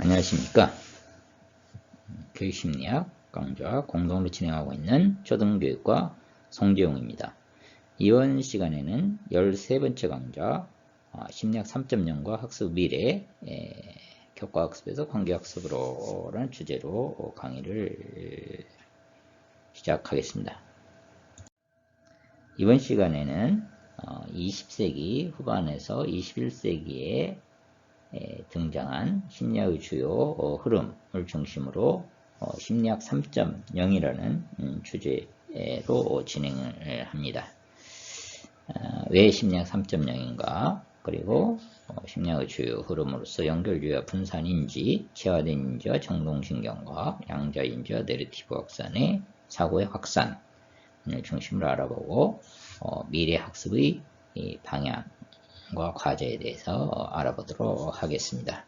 안녕하십니까. 교육심리학 강좌 공동으로 진행하고 있는 초등교육과 송재용입니다. 이번 시간에는 13번째 강좌 심리학 3.0과 학습 미래 교과학습에서 관계학습으로라는 주제로 강의를 시작하겠습니다. 이번 시간에는 20세기 후반에서 21세기에 등장한 심리학의 주요 흐름을 중심으로 심리학 3.0이라는 주제로 진행을 합니다. 왜 심리학 3.0인가? 그리고 심리학의 주요 흐름으로서 연결주의와 분산인지, 체화된 인지와 정동신경과학, 양자인지와 내러티브 확산의 사고의 확산을 중심으로 알아보고 미래 학습의 방향 과 과제에 대해서 알아보도록 하겠습니다.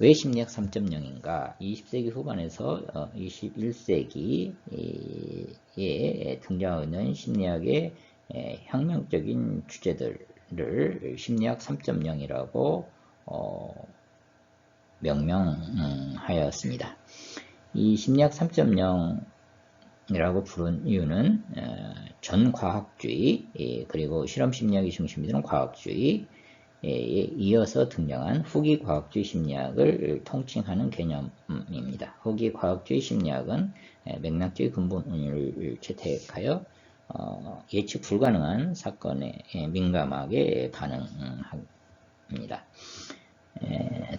왜 심리학 3.0인가? 20세기 후반에서 21세기에 등장하는 심리학의 혁명적인 주제들을 심리학 3.0이라고 명명하였습니다. 이 심리학 3.0 이라고 부른 이유는 전과학주의 그리고 실험심리학이 중심이 되는 과학주의에 이어서 등장한 후기과학주의 심리학을 통칭하는 개념입니다. 후기과학주의 심리학은 맥락주의 근본을 채택하여 예측 불가능한 사건에 민감하게 반응합니다.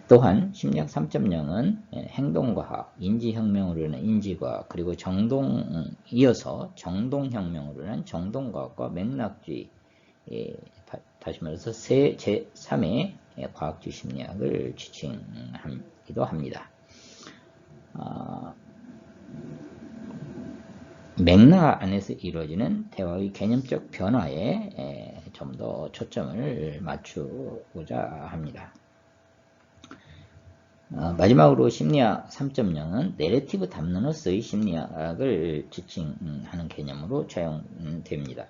또한 심리학 3.0은 행동과학, 인지혁명으로 인한 인지과학, 그리고 이어서 정동혁명으로 인한 정동과학과 맥락주의, 다시 말해서 제3의 과학주의 심리학을 지칭하기도 합니다. 맥락 안에서 이루어지는 대화의 개념적 변화에 좀 더 초점을 맞추고자 합니다. 마지막으로 심리학 3.0은 내러티브 담론으로서의 심리학을 지칭하는 개념으로 사용됩니다.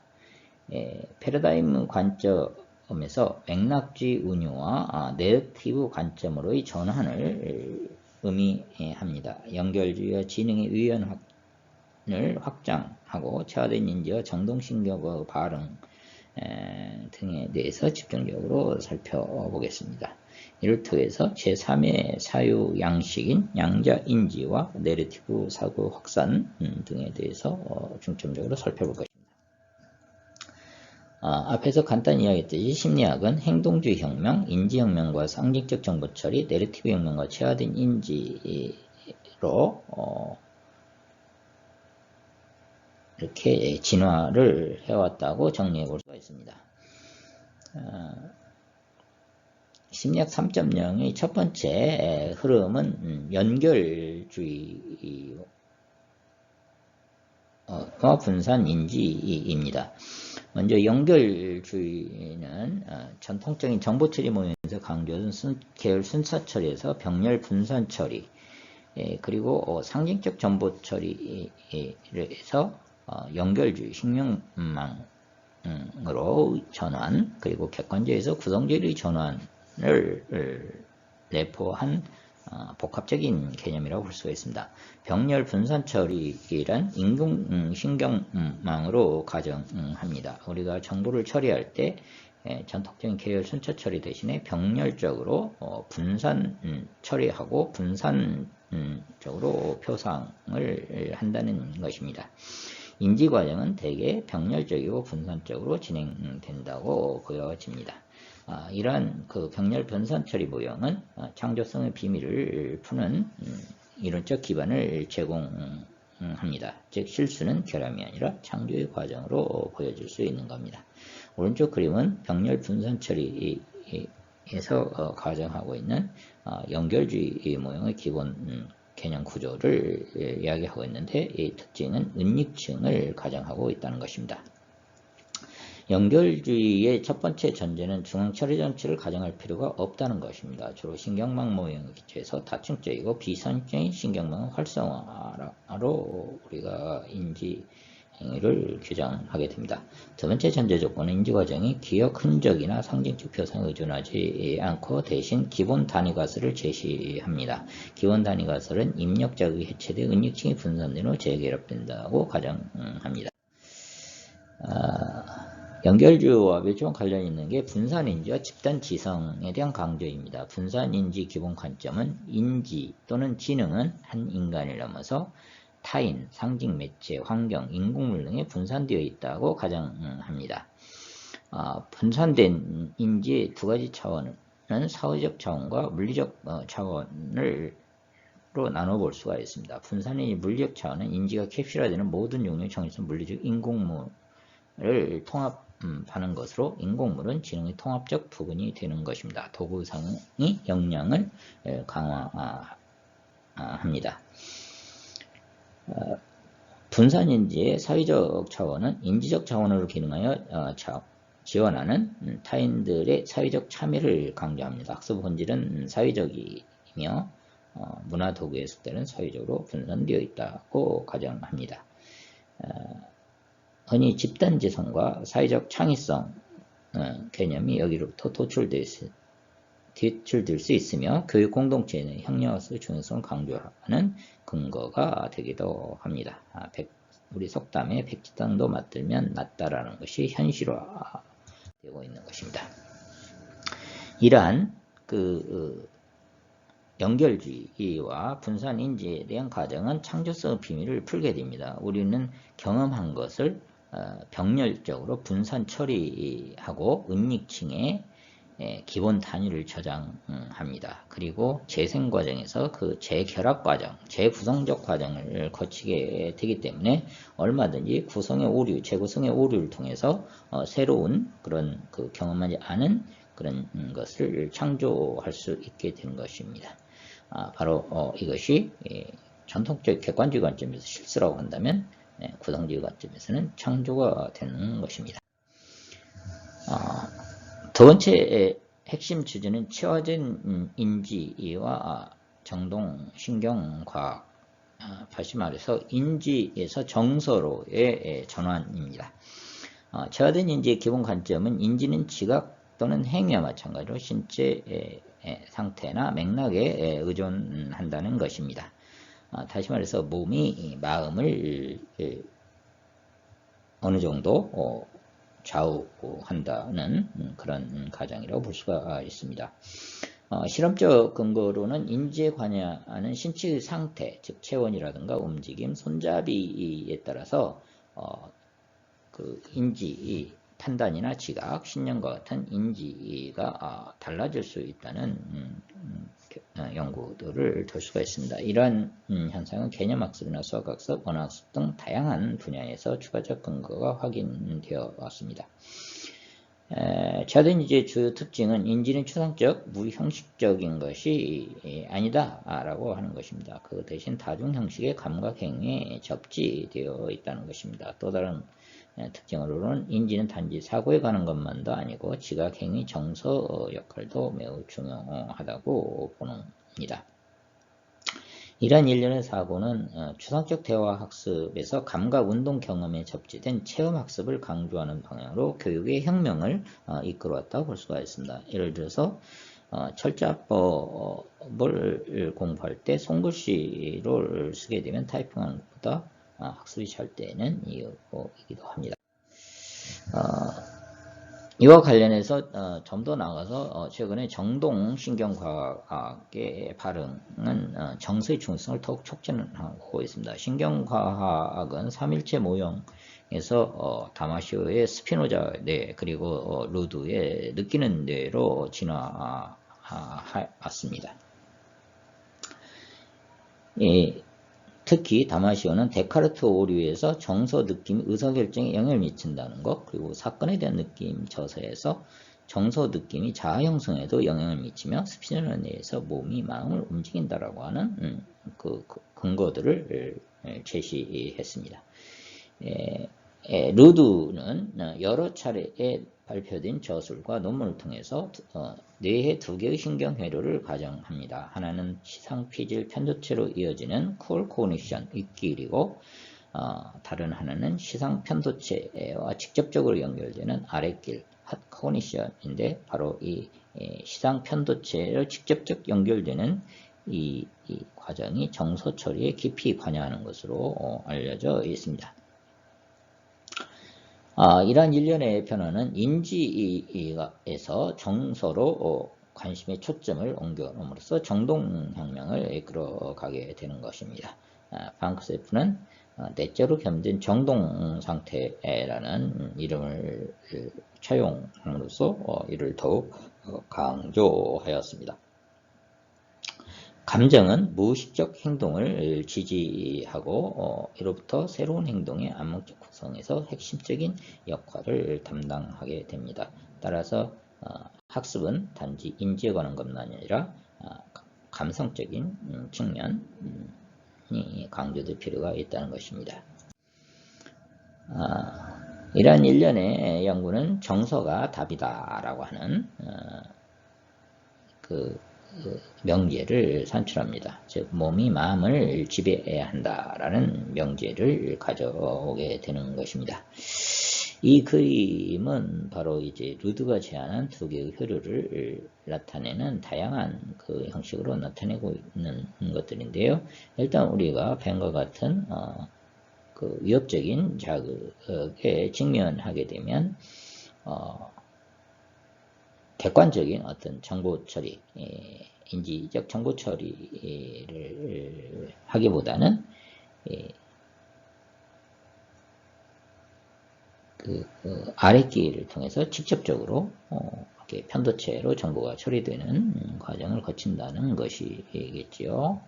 패러다임 관점에서 맥락주의 운유와 내러티브 관점으로의 전환을 의미합니다. 연결주의와 지능의 유연을 확장하고 체화된 인지와 정동신경의 반응 등에 대해서 집중적으로 살펴보겠습니다. 이를 통해서 제3의 사유 양식인 양자인지와 내러티브 사고 확산 등에 대해서 중점적으로 살펴볼 것입니다. 앞에서 간단히 이야기했듯이 심리학은 행동주의 혁명, 인지혁명과 상징적 정보 처리, 내러티브 혁명과 체화된 인지로 이렇게 진화를 해왔다고 정리해 볼 수가 있습니다. 심리학 3.0의 첫 번째 흐름은 연결주의와 분산인지입니다. 먼저 연결주의는 전통적인 정보처리 모형에서 강조하는 계열 순서 처리에서 병렬 분산 처리, 그리고 상징적 정보 처리에서 연결주의, 식명망으로 전환, 그리고 객관주의에서 구성주의의 전환을 내포한 복합적인 개념이라고 볼 수가 있습니다. 병렬 분산 처리란 인공신경망으로 가정합니다. 우리가 정보를 처리할 때 전통적인 계열 순서 처리 대신에 병렬적으로 분산 처리하고 분산적으로 표상을 한다는 것입니다. 인지 과정은 대개 병렬적이고 분산적으로 진행된다고 보여집니다. 이러한 그 병렬 분산 처리 모형은 창조성의 비밀을 푸는 이론적 기반을 제공합니다. 즉 실수는 결함이 아니라 창조의 과정으로 보여질 수 있는 겁니다. 오른쪽 그림은 병렬 분산 처리에서 가정하고 있는 연결주의 모형의 기본 개념 구조를 이야기하고 있는데 이 특징은 은닉층을 가정하고 있다는 것입니다. 연결주의의 첫 번째 전제는 중앙처리 장치를 가정할 필요가 없다는 것입니다. 주로 신경망 모형의 기초에서 다층적이고 비선적인 신경망 활성화로 우리가 인지하고 행위를 규정하게 됩니다. 두 번째 전제 조건은 인지 과정이 기억 흔적이나 상징적 표상에 의존하지 않고 대신 기본 단위가설을 제시합니다. 기본 단위가설은 입력 자극이 해체돼 은닉층이 분산된 후 재결합된다고 가정합니다. 연결주와 밀접한 관련이 있는 게 분산인지와 집단지성에 대한 강조입니다. 분산인지 기본 관점은 인지 또는 지능은 한 인간을 넘어서 타인, 상징, 매체, 환경, 인공물 등에 분산되어 있다고 가정합니다. 분산된 인지의 두 가지 차원은 사회적 차원과 물리적 차원을 로 나눠볼 수가 있습니다. 분산인지 물리적 차원은 인지가 캡슐화되는 모든 용량 정의성 물리적 인공물을 통합하는 것으로 인공물은 지능의 통합적 부분이 되는 것입니다. 도구상의 역량을 강화합니다. 분산인지의 사회적 차원은 인지적 차원으로 기능하여 지원하는 타인들의 사회적 참여를 강조합니다. 학습 본질은 사회적이며 문화 도구의 습관은 사회적으로 분산되어 있다고 가정합니다. 흔히 집단지성과 사회적 창의성 개념이 여기로부터 도출될 수 있으며 교육 공동체의 협력학습의 중요성을 강조하는 근거가 되기도 합니다. 우리 속담에 백지땅도 맞들면 낫다라는 것이 현실화되고 있는 것입니다. 이러한 연결주의와 분산인지에 대한 과정은 창조성의 비밀을 풀게 됩니다. 우리는 경험한 것을 병렬적으로 분산 처리하고 은닉층의 기본 단위를 저장합니다. 그리고 재생 과정에서 그 재결합 과정, 재구성적 과정을 거치게 되기 때문에 얼마든지 구성의 오류, 재구성의 오류를 통해서 새로운 그런 경험하지 않은 그런 것을 창조할 수 있게 되는 것입니다. 바로 이것이 전통적 객관주의 관점에서 실수라고 한다면 구성주의 관점에서는 창조가 되는 것입니다. 두 번째 핵심 주제는 치화된 인지와 정동 신경과학, 다시 말해서 인지에서 정서로의 전환입니다. 치화된 인지의 기본 관점은 인지는 지각 또는 행위와 마찬가지로 신체 상태나 맥락에 의존한다는 것입니다. 다시 말해서 몸이 마음을 어느 정도 좌우한다는 그런 가정이라고 볼 수가 있습니다. 실험적 근거로는 인지에 관여하는 신체의 상태, 즉 체온이라든가 움직임, 손잡이에 따라서 인지 판단이나 지각, 신념과 같은 인지가 달라질 수 있다는 연구들을 들 수가 있습니다. 이러한 현상은 개념학습이나 수학학습, 언어학습 등 다양한 분야에서 추가적 근거가 확인되어 왔습니다. 치화된 인지의 주요 특징은 인지는 추상적, 무형식적인 것이 아니다 라고 하는 것입니다. 그 대신 다중 형식의 감각 행위에 접지되어 있다는 것입니다. 또 다른 특징으로는 인지는 단지 사고에 관한 것만도 아니고 지각, 행위, 정서 역할도 매우 중요하다고 보는니다. 이러한 일련의 사고는 추상적 대화 학습에서 감각, 운동 경험에 접지된 체험 학습을 강조하는 방향으로 교육의 혁명을 이끌어왔다고 볼 수가 있습니다. 예를 들어서 철자법을 공부할 때 손글씨를 쓰게 되면 타이핑하는 것보다 학습이 잘 되는 이유이기도 합니다. 이와 관련해서 좀 더 나아가서 최근에 정동신경과학의 발흥은 정서의 중요성을 더욱 촉진하고 있습니다. 신경과학은 3일체 모형에서 다마시오의 스피노자 뇌 그리고 루드의 느끼는 뇌로 진화해왔습니다. 특히 다마시오는 데카르트 오류에서 정서, 느낌, 의사결정에 영향을 미친다는 것, 그리고 사건에 대한 느낌 저서에서 정서, 느낌이 자아 형성에도 영향을 미치며 스피노자 뇌에서 몸이 마음을 움직인다라고 하는 그 근거들을 제시했습니다. 루드는 여러 차례에 발표된 저술과 논문을 통해서 뇌의 두 개의 신경회로를 가정합니다. 하나는 시상, 피질, 편도체로 이어지는 콜 코니션, 입기이고 다른 하나는 시상 편도체와 직접적으로 연결되는 아랫길 핫코니션인데 바로 이 시상 편도체로 직접적 연결되는 이 과정이 정서 처리에 깊이 관여하는 것으로 알려져 있습니다. 이러한 일련의 변화는 인지에서 정서로 관심의 초점을 옮겨놓음으로써 정동혁명을 이끌어가게 되는 것입니다. 방크세프는 내재로 겸된 정동상태라는 이름을 차용함으로써 이를 더욱 강조하였습니다. 감정은 무의식적 행동을 지지하고 이로부터 새로운 행동의 암묵적 구성에서 핵심적인 역할을 담당하게 됩니다. 따라서 학습은 단지 인지에 관한 것만이 아니라 감성적인 측면이 강조될 필요가 있다는 것입니다. 이러한 일련의 연구는 정서가 답이다 라고 하는 명제를 산출합니다. 즉 몸이 마음을 지배해야 한다라는 명제를 가져오게 되는 것입니다. 이 그림은 바로 이제 루드가 제안한 두 개의 흐르를 나타내는 다양한 그 형식으로 나타내고 있는 것들인데요. 일단 우리가 뱀과 같은 그 위협적인 자극에 직면하게 되면 객관적인 어떤 정보 처리, 인지적 정보 처리를 하기보다는 아랫길을 통해서 직접적으로 이렇게 편도체로 정보가 처리되는 과정을 거친다는 것이겠지요.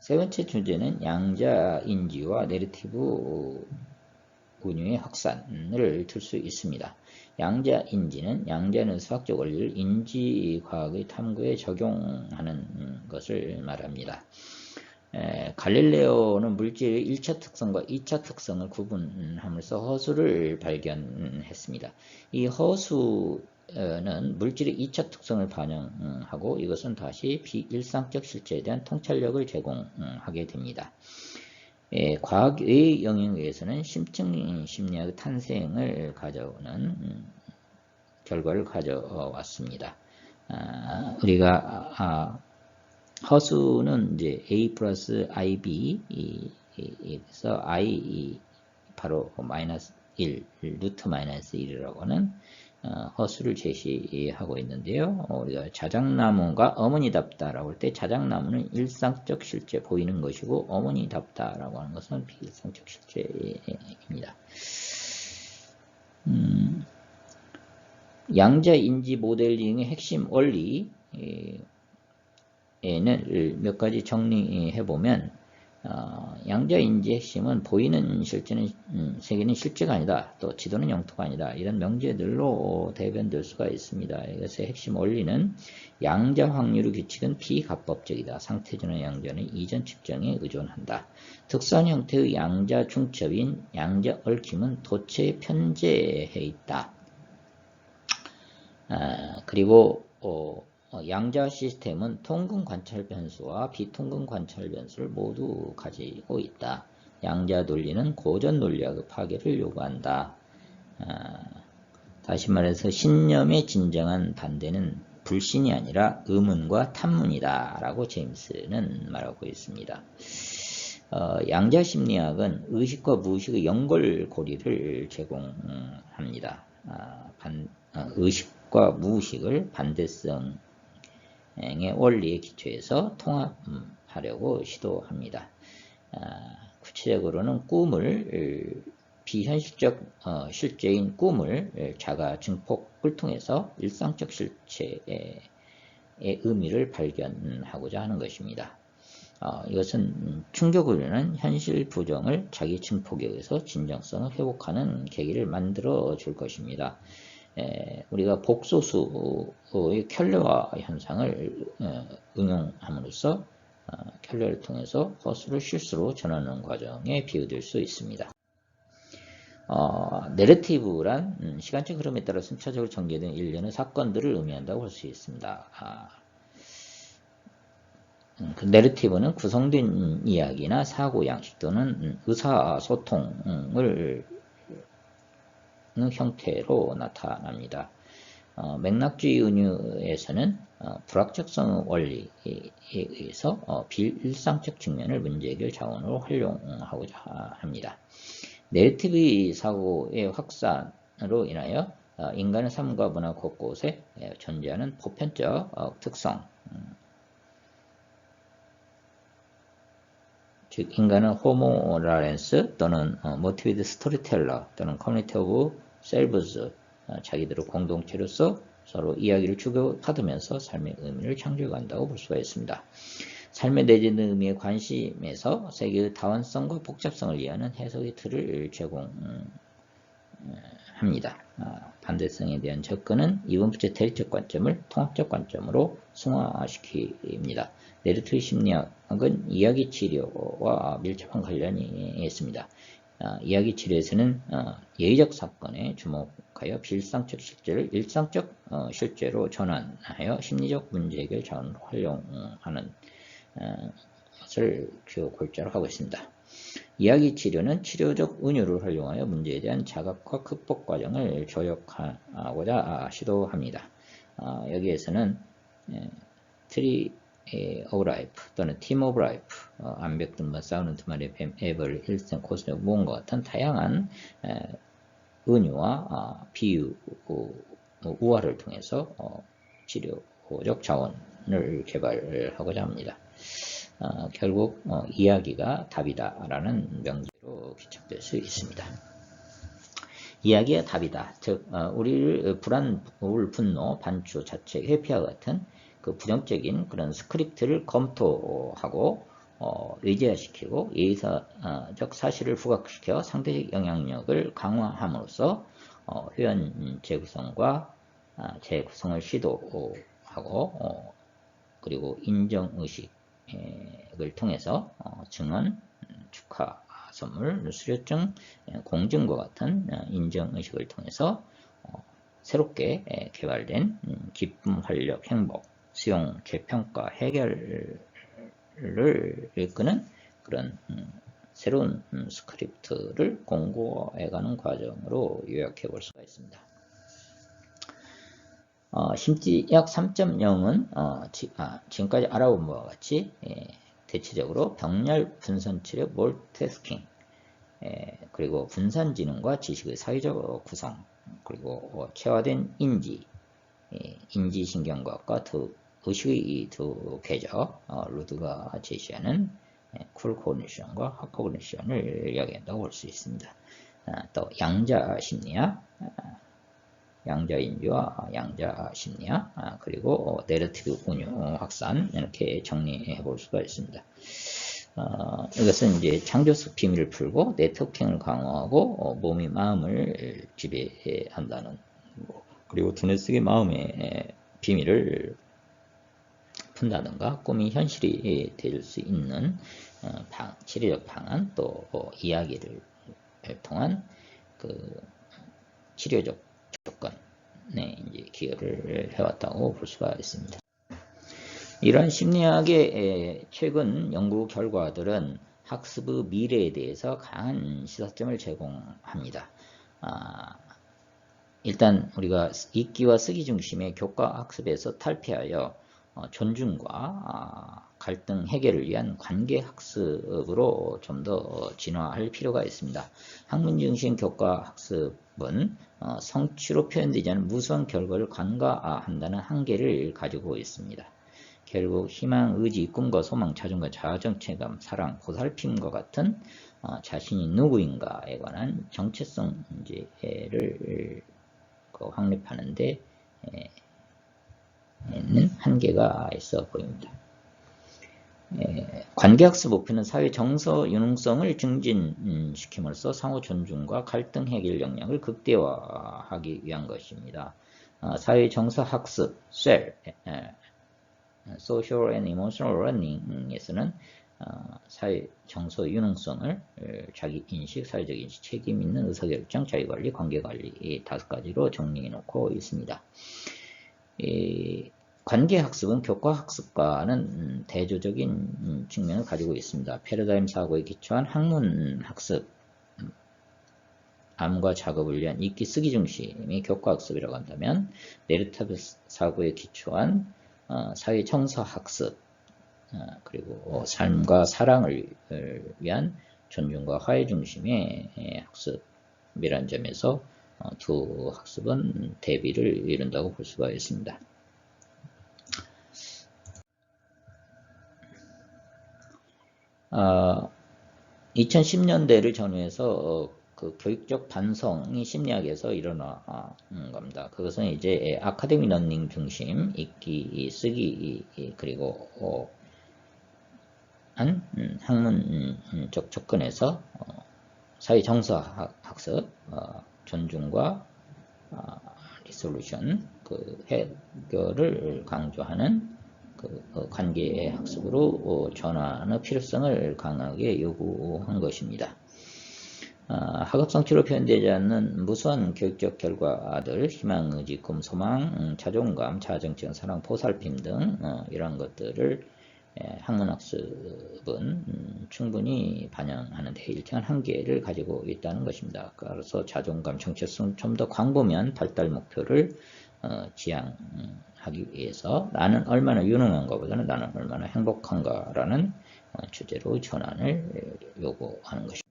세 번째 주제는 양자인지와 내러티브 운유의 확산을 들 수 있습니다. 양자인지는 양자는 수학적 원리를 인지과학의 탐구에 적용하는 것을 말합니다. 갈릴레오는 물질의 1차 특성과 2차 특성을 구분함으로써 허수를 발견했습니다. 이 허수는 물질의 2차 특성을 반영하고 이것은 다시 비일상적 실제에 대한 통찰력을 제공하게 됩니다. 과학의 영역에서는 심층 심리학의 탄생을 가져오는 결과를 가져왔습니다. 우리가 허수는 이제 A 플러스 IB에서 I 바로 마이너스 1, 루트 마이너스 1이라고 하는 허수를 제시하고 있는데요. 우리가 자작나무가 어머니답다라고 할 때 자작나무는 일상적 실제 보이는 것이고 어머니답다라고 하는 것은 비일상적 실제입니다. 양자인지 모델링의 핵심 원리에는 몇 가지 정리해보면 양자인지의 핵심은 보이는 실제는 세계는 실제가 아니다. 또 지도는 영토가 아니다. 이런 명제들로 대변될 수가 있습니다. 이것의 핵심 원리는 양자 확률의 규칙은 비가법적이다. 상태전환 양자는 이전 측정에 의존한다. 특수한 형태의 양자 중첩인 양자 얽힘은 도체에 편제해 있다. 그리고 양자 시스템은 통근 관찰 변수와 비통근 관찰 변수를 모두 가지고 있다. 양자 논리는 고전 논리학의 파괴를 요구한다. 다시 말해서 신념의 진정한 반대는 불신이 아니라 의문과 탐문이다 라고 제임스는 말하고 있습니다. 양자 심리학은 의식과 무의식의 연결고리를 제공합니다. 의식과 무의식을 반대성의 원리에 기초해서 통합하려고 시도합니다. 구체적으로는 꿈을 비현실적 실제인 꿈을 자가 증폭을 통해서 일상적 실체의 의미를 발견하고자 하는 것입니다. 이것은 충격을 주는 현실 부정을 자기 증폭에 의해서 진정성을 회복하는 계기를 만들어 줄 것입니다. 우리가 복소수의 켤레화 현상을 응용함으로써 켤레를 통해서 허수를 실수로 전하는 과정에 비유될 수 있습니다. 내러티브란 시간적 흐름에 따라 순차적으로 전개된 일련의 사건들을 의미한다고 할 수 있습니다. 그 내러티브는 구성된 이야기나 사고 양식 또는 의사소통을 형태로 나타납니다. 맥락주의 은유에서는 불확정성 원리에 의해서 비일상적 측면을 문제 해결 자원으로 활용하고자 합니다. 내러티브 사고의 확산으로 인하여 인간의 삶과 문화 곳곳에 존재하는 보편적 특성, 즉 인간은 호모 라렌스 또는 모티베이드 스토리텔러 또는 커뮤니티 오브 셀브즈, 자기들의 공동체로서 서로 이야기를 주고받으면서 삶의 의미를 창조해간다고 볼 수가 있습니다. 삶의 내재된 의미에 관심에서 세계의 다원성과 복잡성을 이해하는 해석의 틀을 제공합니다. 반대성에 대한 접근은 이분법적 대리적 관점을 통합적 관점으로 승화시킵니다. 내러티브 심리학은 이야기 치료와 밀접한 관련이 있습니다. 이야기 치료에서는 예의적 사건에 주목하여 비일상적 실제를 일상적 실제로 전환하여 심리적 문제 해결 자원으로 활용하는 것을 주요 골자로 하고 있습니다. 이야기 치료는 치료적 은유를 활용하여 문제에 대한 자각과 극복 과정을 조력하고자 시도합니다. 여기에서는 트리 오브 라이프 또는 팀 오브 라이프, 암벽등반 싸우는 두 마리의 뱀, 에벌, 힐슨, 코스모, 무언가 같은 다양한 은유와 비유, 우화를 통해서 치료적 자원을 개발하고자 합니다. 결국 이야기가 답이다 라는 명제로 기착될 수 있습니다. 이야기가 답이다. 즉 우리를 불안, 우울, 분노, 반추, 자책, 회피와 같은 그 부정적인 그런 스크립트를 검토하고 의제화시키고 예의적 사실을 부각시켜 상대적 영향력을 강화함으로써 회원 재구성과 재구성을 시도하고 그리고 인정의식을 통해서 증언, 축하, 선물, 수료증, 공증과 같은 인정의식을 통해서 새롭게 개발된 기쁨, 활력, 행복, 수용, 재평가, 해결을 이끄는 그런 새로운 스크립트를 공고해가는 과정으로 요약해 볼 수가 있습니다. 심리학 3.0은 지금까지 알아본 바와 같이 대체적으로 병렬 분산치료 몰티태스킹, 그리고 분산지능과 지식의 사회적 구성, 그리고 체화된 인지신경과학과 의식의 두 궤적, 루드가 제시하는 쿨코그니션과 핫코그니션을 이야기한다고 볼 수 있습니다. 또 양자심리학, 양자인지와 양자심리학, 그리고 내러티브 운유 확산, 이렇게 정리해 볼 수가 있습니다. 이것은 이제 창조적 비밀을 풀고 네트워킹을 강화하고 몸이 마음을 지배한다는, 그리고 두뇌 속의 마음의 비밀을 푼다든가 꿈이 현실이 될 수 있는 치료적 방안, 또 이야기를 통한 그 치료적 조건에 이제 기여를 해왔다고 볼 수가 있습니다. 이런 심리학의 최근 연구 결과들은 학습의 미래에 대해서 강한 시사점을 제공합니다. 일단 우리가 읽기와 쓰기 중심의 교과 학습에서 탈피하여 존중과 갈등 해결을 위한 관계 학습으로 좀 더 진화할 필요가 있습니다. 학문 중심 교과 학습은 성취로 표현되지 않은 무수한 결과를 간과한다는 한계를 가지고 있습니다. 결국 희망, 의지, 꿈과 소망, 자존과 자아정체감, 사랑, 보살핌과 같은 자신이 누구인가에 관한 정체성 문제를 확립하는데 는 한계가 있어 보입니다. 관계학습 목표는 사회 정서 융성을 증진시킴으로써 상호 존중과 갈등 해결 역량을 극대화하기 위한 것입니다. 사회 정서 학습, Social and Emotional Learning에서는 사회 정서 융성을 자기 인식, 사회적 인식, 책임 있는 의사결정, 자기관리, 관계관리 이 5가지로 정리해 놓고 있습니다. 관계학습은 교과학습과는 대조적인 측면을 가지고 있습니다. 패러다임 사고에 기초한 학문학습, 암과 작업을 위한 읽기 쓰기 중심이 교과학습이라고 한다면, 내르타브 사고에 기초한 사회 정서학습, 그리고 삶과 사랑을 위한 존중과 화해 중심의 학습이라는 점에서 두 학습은 대비를 이룬다고 볼 수가 있습니다. 2010년대를 전후해서 그 교육적 반성이 심리학에서 일어난 겁니다. 그것은 이제 아카데미 러닝 중심, 읽기, 쓰기, 그리고 한 학문적 접근에서 사회 정서 학습, 존중과 리솔루션, 그 해결을 강조하는 그 관계 학습으로 전환의 필요성을 강하게 요구한 것입니다. 학업 성취로 표현되지 않는 무수한 교육적 결과들, 희망, 의지, 꿈, 소망, 자존감, 자아정체성, 사랑, 보살핌 등 이런 것들을 학문학습은 충분히 반영하는 데 일정한 한계를 가지고 있다는 것입니다. 따라서 자존감, 정체성, 좀 더 광범위한 발달 목표를 지향하기 위해서 나는 얼마나 유능한 것보다는 나는 얼마나 행복한가라는 주제로 전환을 요구하는 것입니다.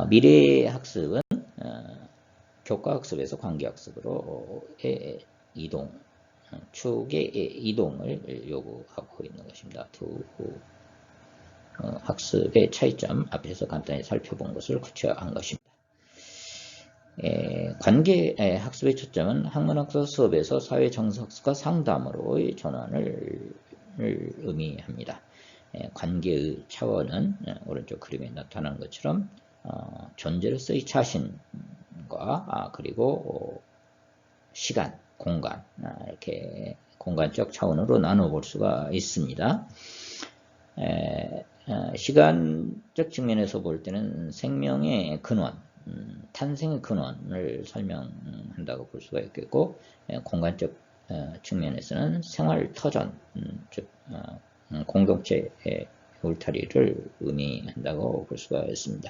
미래학습은 교과학습에서 관계학습으로 이동, 축의 이동을 요구하고 있는 것입니다. 두 학습의 차이점 앞에서 간단히 살펴본 것을 구체화한 것입니다. 관계 학습의 초점은 학문학습 수업에서 사회 정서학습과 상담으로의 전환을 의미합니다. 관계의 차원은 오른쪽 그림에 나타난 것처럼 존재로서의 자신과 그리고 시간, 공간, 이렇게 공간적 차원으로 나눠볼 수가 있습니다. 시간적 측면에서 볼 때는 생명의 근원, 탄생의 근원을 설명한다고 볼 수가 있겠고, 공간적 측면에서는 생활 터전, 즉 공동체의 울타리를 의미한다고 볼 수가 있습니다.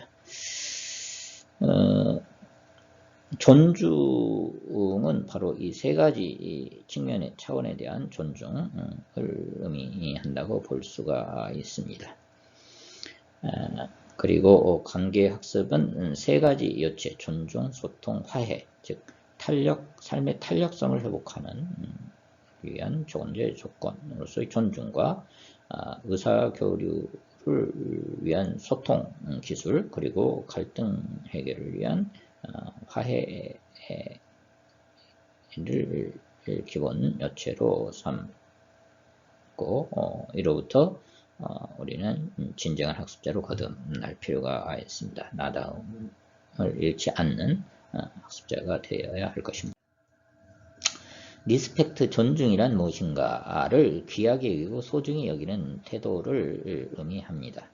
존중은 바로 이 세 가지 측면의 차원에 대한 존중을 의미한다고 볼 수가 있습니다. 그리고 관계학습은 세 가지 여체, 존중, 소통, 화해, 즉 삶의 탄력성을 회복하는 위한 존재 조건으로서의 존중과 의사교류를 위한 소통 기술, 그리고 갈등 해결을 위한 화해를 기본 여체로 삼고 이로부터 우리는 진정한 학습자로 거듭날 필요가 있습니다. 나다움을 잃지 않는 학습자가 되어야 할 것입니다. 리스펙트, 존중이란 무엇인가를 귀하게 여기고 소중히 여기는 태도를 의미합니다.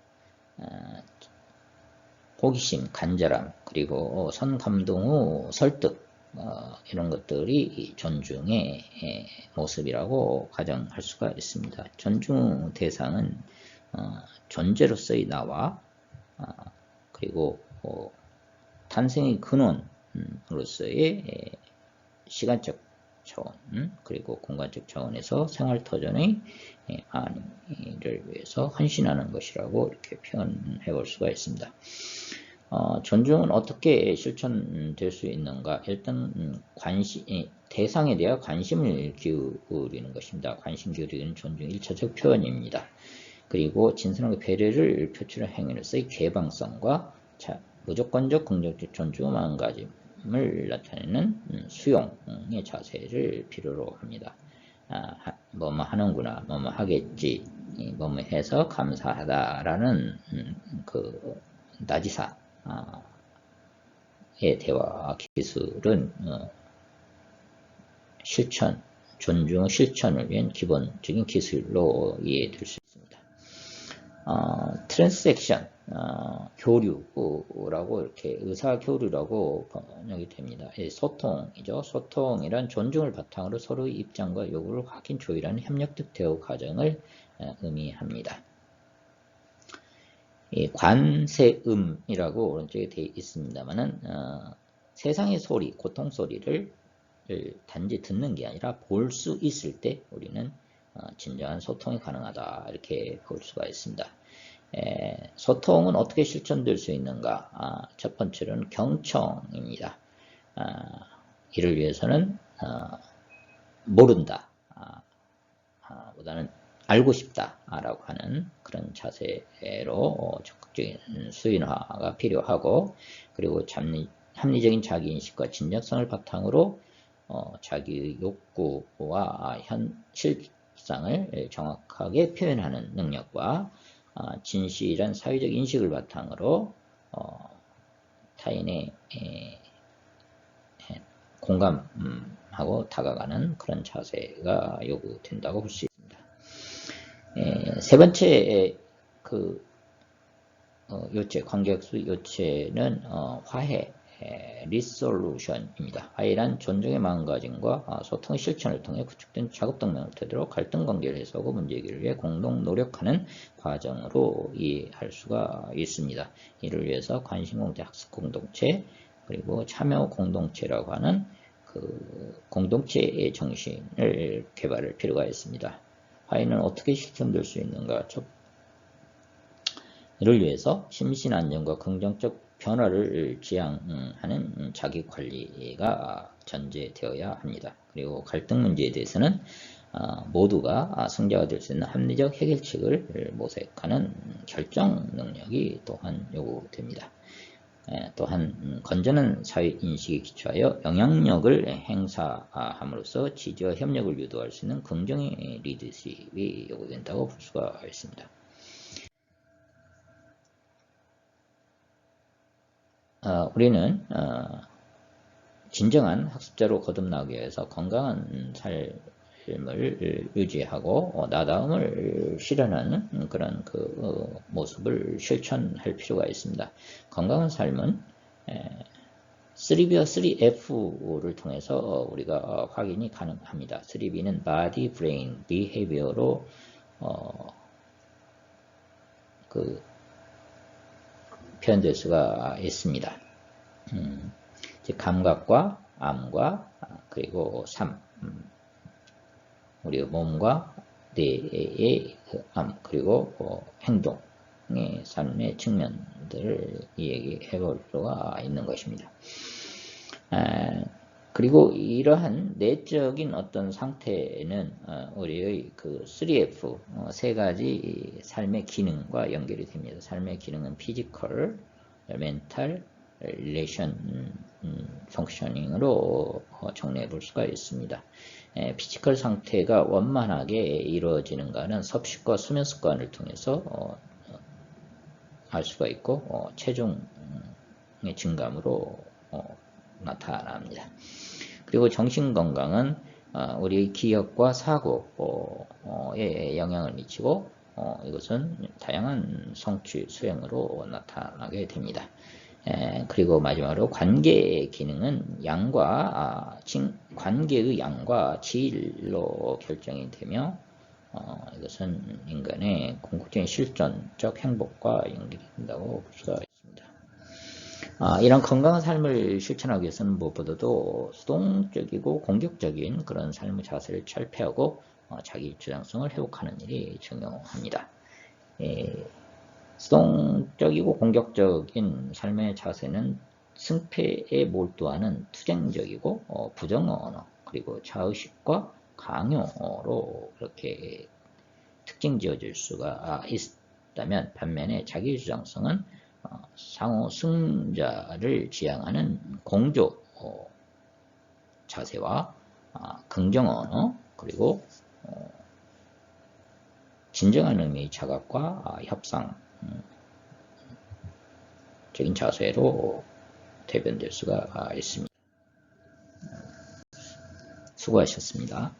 호기심, 간절함, 그리고 선감동 후 설득, 이런 것들이 존중의 모습이라고 가정할 수가 있습니다. 존중 대상은 존재로서의 나와 그리고 탄생의 근원으로서의 시간적 차원, 그리고 공간적 차원에서 생활터전의 안위를 위해서 헌신하는 것이라고 이렇게 표현해 볼 수가 있습니다. 존중은 어떻게 실천될 수 있는가? 일단 대상에 대한 관심을 기울이는 것입니다. 관심 기울이는 존중 1차적 표현입니다. 그리고 진솔하게 배려를 표출하는 행위로서의 개방성과 무조건적 긍정적 존중의 마음가짐을 나타내는 수용의 자세를 필요로 합니다. 뭐뭐 하는구나, 뭐뭐 하겠지, 뭐뭐 해서 감사하다라는 그 나지사의 대화 기술은 존중의 실천을 위한 기본적인 기술로 이해될 수 있습니다. 트랜스액션, 교류라고 이렇게 의사교류라고 번역이 됩니다. 소통이죠. 소통이란 존중을 바탕으로 서로의 입장과 요구를 확인 조율하는 협력적 대화 과정을 의미합니다. 관세음이라고 오른쪽에 되어 있습니다만은 세상의 소리, 고통 소리를 단지 듣는 게 아니라 볼 수 있을 때 우리는 진정한 소통이 가능하다 이렇게 볼 수가 있습니다. 소통은 어떻게 실천될 수 있는가? 첫 번째로는 경청입니다. 이를 위해서는 모른다 보다는 알고 싶다라고 하는 그런 자세로 적극적인 수인화가 필요하고, 그리고 합리적인 자기인식과 진정성을 바탕으로 자기의 욕구와 실상을 정확하게 표현하는 능력과 진실한 사회적 인식을 바탕으로 타인의 공감하고 다가가는 그런 자세가 요구된다고 볼 수 있습니다. 세 번째 요체, 관계학수 요체는 화해, 리솔루션입니다. 화해란 존중의 마음가짐과 소통의 실천을 통해 구축된 작업동맹을 토대로 갈등 관계를 해소하고 문제 해결을 위해 공동 노력하는 과정으로 이해할 수가 있습니다. 이를 위해서 관심공동체, 학습공동체, 그리고 참여 공동체라고 하는 공동체의 정신을 개발할 필요가 있습니다. 화해는 어떻게 실천될 수 있는가? 이를 위해서 심신 안정과 긍정적 변화를 지향하는 자기 관리가 전제되어야 합니다. 그리고 갈등 문제에 대해서는 모두가 승자가 될 수 있는 합리적 해결책을 모색하는 결정 능력이 또한 요구됩니다. 또한 건전한 사회인식에 기초하여 영향력을 행사함으로써 지지와 협력을 유도할 수 있는 긍정의 리더십이 요구된다고 볼 수가 있습니다. 우리는 진정한 학습자로 거듭나기 위해서 건강한 삶을 유지하고 나다움을 실현하는 그런 모습을 실천할 필요가 있습니다. 건강한 삶은 3B와 3F를 통해서 우리가 확인이 가능합니다. 3B는 Body, Brain, Behavior로 표현될 수가 있습니다. 즉 감각과 암과 그리고 삶, 우리 몸과 뇌의 암, 그리고 행동의 삶의 측면들을 얘기해 볼 필요가 있는 것입니다. 그리고 이러한 내적인 어떤 상태는 우리의 3F, 세 가지 삶의 기능과 연결이 됩니다. 삶의 기능은 피지컬, 멘탈, 릴레이션, 펑셔닝으로 정리해 볼 수가 있습니다. 피지컬 상태가 원만하게 이루어지는가는 섭식과 수면 습관을 통해서 알 수가 있고 체중의 증감으로 나타납니다. 그리고 정신건강은 우리 기억과 사고에 영향을 미치고 이것은 다양한 성취 수행으로 나타나게 됩니다. 그리고 마지막으로 관계의 기능은 관계의 양과 질로 결정이 되며 이것은 인간의 궁극적인 실존적 행복과 연결이 된다고 볼 수가 있습니다. 이런 건강한 삶을 실천하기 위해서는 무엇보다도 수동적이고 공격적인 그런 삶의 자세를 철폐하고 자기 주장성을 회복하는 일이 중요합니다. 수동적이고 공격적인 삶의 자세는 승패에 몰두하는 투쟁적이고 부정 언어, 그리고 자의식과 강요로 이렇게 특징 지어질 수가 있다면, 반면에 자기 주장성은 상호 승자를 지향하는 공조 자세와 긍정 언어, 그리고 진정한 의미의 자각과 협상적인 자세로 대변될 수가 있습니다. 수고하셨습니다.